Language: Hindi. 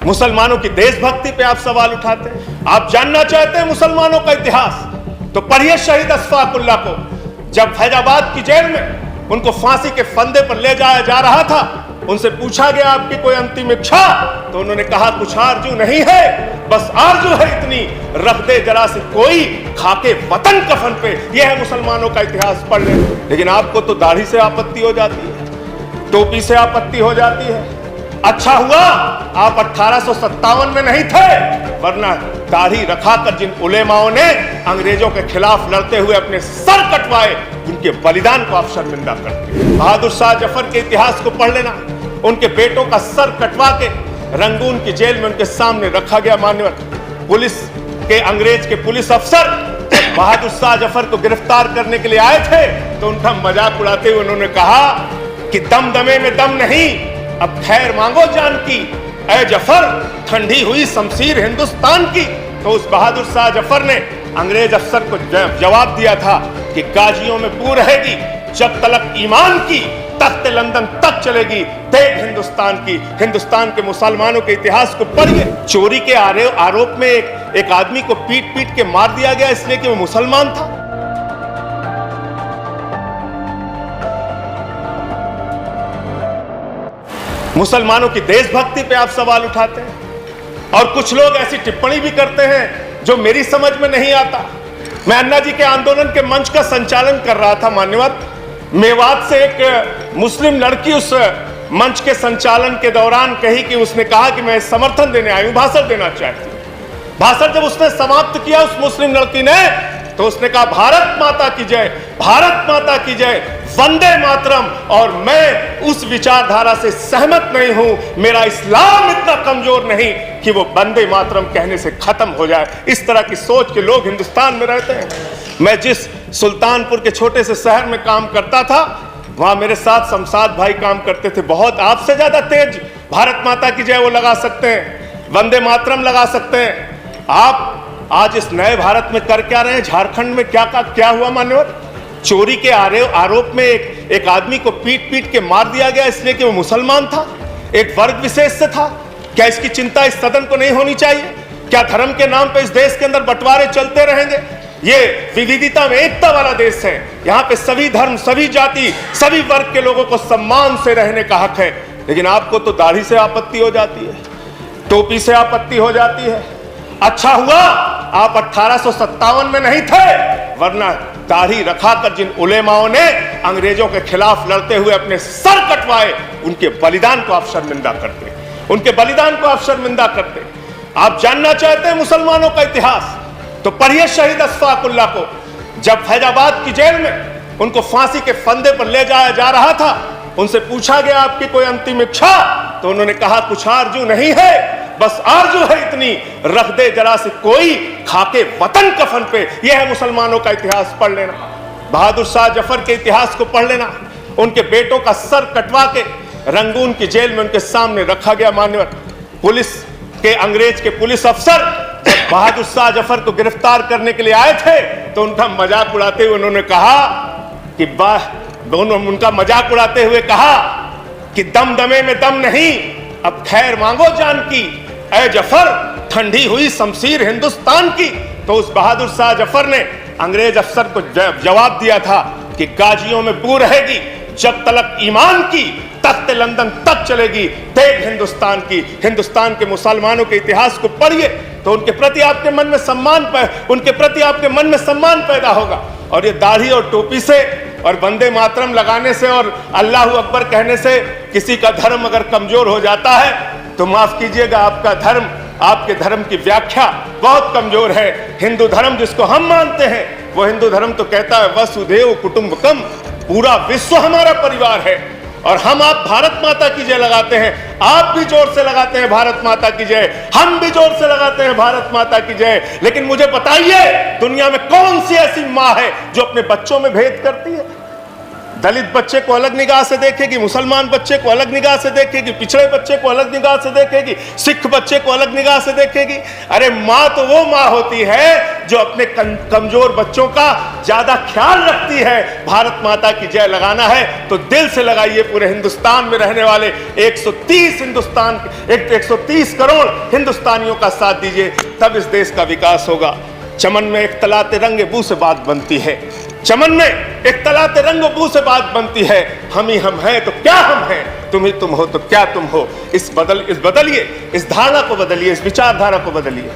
मुसलमानों की देशभक्ति पे आप सवाल उठाते हैं। आप जानना चाहते हैं मुसलमानों का इतिहास, तो पढ़िए शहीद अशफाकुल्लाह को। जब फैजाबाद की जेल में उनको फांसी के फंदे पर ले जाया जा रहा था, उनसे पूछा गया आपकी कोई अंतिम इच्छा, तो उन्होंने कहा कुछ आरजू नहीं है, बस आरजू है इतनी, रख दे जरा से कोई खाके वतन कफन पे। यह है मुसलमानों का इतिहास पढ़ ले। लेकिन आपको तो दाढ़ी से आपत्ति हो जाती है, टोपी से आपत्ति हो जाती है। अच्छा हुआ आप 1857 में नहीं थे, वरना दाढ़ी रखाकर जिन उलेमाओं ने अंग्रेजों के खिलाफ लड़ते हुए अपने सर कटवाए, उनके बलिदान को आप शर्मिंदा करते। बहादुर शाह जफर के इतिहास को पढ़ लेना। उनके बेटों का सर कटवा के रंगून की जेल में उनके सामने रखा गया। मान्यवर पुलिस के अंग्रेज के पुलिस अफसर बहादुर शाह जफर को गिरफ्तार करने के लिए आए थे, तो उनका मजाक उड़ाते हुए उन्होंने कहा कि दमदमे में दम नहीं, अब खैर मांगो जान की, ऐ जफर ठंडी हुई शमशीर हिंदुस्तान की। तो उस बहादुर शाह जफर ने अंग्रेज अफसर को जवाब दिया था कि गाजियों में बू रहेगी, जब तलक ईमान की तख्त लंदन तक चलेगी, तेग हिंदुस्तान की। हिंदुस्तान के मुसलमानों के इतिहास को पढ़िए। चोरी के आरोप में एक आदमी को पीट पीट के मार दिया गया, इसलिए कि वो मुसलमान था। मुसलमानों की देशभक्ति पे आप सवाल उठाते हैं, और कुछ लोग ऐसी टिप्पणी भी करते हैं जो मेरी समझ में नहीं आता। मैं अन्ना जी के आंदोलन के मंच का संचालन कर रहा था। मान्यवर, मेवात से एक मुस्लिम लड़की उस मंच के संचालन के दौरान कही कि उसने कहा कि मैं समर्थन देने आई हूं, भाषण देना चाहती हूं। भाषण जब उसने समाप्त किया उस मुस्लिम लड़की ने, तो उसने कहा भारत माता की जय, भारत माता की जय, वंदे मातरम। और मैं उस विचारधारा से सहमत नहीं हूं। मेरा इस्लाम इतना कमजोर नहीं कि वो वंदे मातरम कहने से खत्म हो जाए। इस तरह की सोच के लोग हिंदुस्तान में रहते हैं। मैं जिस सुल्तानपुर के छोटे से शहर में काम करता था, वहां मेरे साथ शमशाद भाई काम करते थे। बहुत आपसे ज्यादा तेज भारत माता की जय वो लगा सकते हैं, वंदे मातरम लगा सकते हैं। आप आज इस नए भारत में कर क्या रहे हैं? झारखंड में क्या हुआ मान्यवर? चोरी के आरोप में एक आदमी को पीट पीट के मार दिया गया, इसलिए कि वो मुसलमान था, एक वर्ग विशेष से था। क्या इसकी चिंता इस सदन को नहीं होनी चाहिए? क्या धर्म के नाम पे इस देश के अंदर बंटवारे चलते रहेंगे? ये विविधता में एकता वाला देश है। यहाँ पे सभी धर्म, सभी जाति, सभी वर्ग के लोगों को सम्मान से रहने का हक है। लेकिन आपको तो दाढ़ी से आपत्ति हो जाती है, टोपी से आपत्ति हो जाती है। अच्छा हुआ आप 1857 में नहीं थे, वरना दाढ़ी रखाकर जिन उलेमाओं ने अंग्रेजों के खिलाफ लड़ते हुए अपने सर कटवाए, उनके बलिदान को आप शर्मिंदा करते, उनके बलिदान को आप शर्मिंदा करते। आप जानना चाहते हैं मुसलमानों का इतिहास, तो पढ़िए शहीद अशफाकुल्लाह को। जब फैजाबाद की जेल में उनको फांसी के फंदे पर ले जाया जा रहा था, उनसे पूछा गया आपकी कोई अंतिम इच्छा, तो उन्होंने कहा कुछ आरजू नहीं है, बस आरजू है इतनी, रख दे जरा से कोई खाके वतन कफन पे। यह है मुसलमानों का इतिहास पढ़ लेना। बहादुर शाह जफर के इतिहास को पढ़ लेना। उनके बेटों का सर कटवा के रंगून की जेल में उनके सामने रखा गया। मान्यवर पुलिस के अंग्रेज के पुलिस अफसर बहादुर शाह जफर को गिरफ्तार करने के लिए आए थे, तो उनका मजाक उड़ाते हुए उन्होंने कहा कि दमदमे में दम नहीं, अब खैर मांगो जान की, ऐ जफर ठंडी हुई शमशीर हिंदुस्तान की। तो उस बहादुर शाह जफर ने अंग्रेज अफसर को जवाब दिया था कि गाजियों में बू रहेगी, जब तलक ईमान की तख्त लंदन तक चलेगी, तेग हिंदुस्तान की। हिंदुस्तान के मुसलमानों के इतिहास को पढ़िए, तो उनके प्रति आपके मन में सम्मान पैदा होगा। और ये दाढ़ी और टोपी से और वंदे मातरम लगाने से और अल्लाह अकबर कहने से किसी का धर्म अगर कमजोर हो जाता है, तो माफ कीजिएगा, आपका धर्म, आपके धर्म की व्याख्या बहुत कमजोर है। हिंदू धर्म जिसको हम मानते हैं, वो हिंदू धर्म तो कहता है वसुधैव कुटुंबकम, पूरा विश्व हमारा परिवार है। और आप भारत माता की जय लगाते हैं, आप भी जोर से लगाते हैं भारत माता की जय, हम भी जोर से लगाते हैं भारत माता की जय। लेकिन मुझे बताइए, दुनिया में कौन सी ऐसी माँ है जो अपने बच्चों में भेद करती है? दलित बच्चे को अलग निगाह से देखेगी, मुसलमान बच्चे को अलग निगाह से देखेगी, पिछड़े बच्चे को अलग निगाह से देखेगी, सिख बच्चे को अलग निगाह से देखेगी। अरे माँ तो वो माँ होती है जो अपने कमजोर बच्चों का ज्यादा ख्याल रखती है। भारत माता की जय लगाना है तो दिल से लगाइए। पूरे हिंदुस्तान में रहने वाले 130 करोड़ हिंदुस्तानियों का साथ दीजिए, तब इस देश का विकास होगा। चमन में एक तलाते रंग बू से बात बनती है, चमन में एक तलाते रंग बू से बात बनती है। हम ही हम हैं तो क्या हम हैं, तुम ही तुम हो तो क्या तुम हो। इस बदलिए, इस धारणा को बदलिए, इस विचारधारा को बदलिए।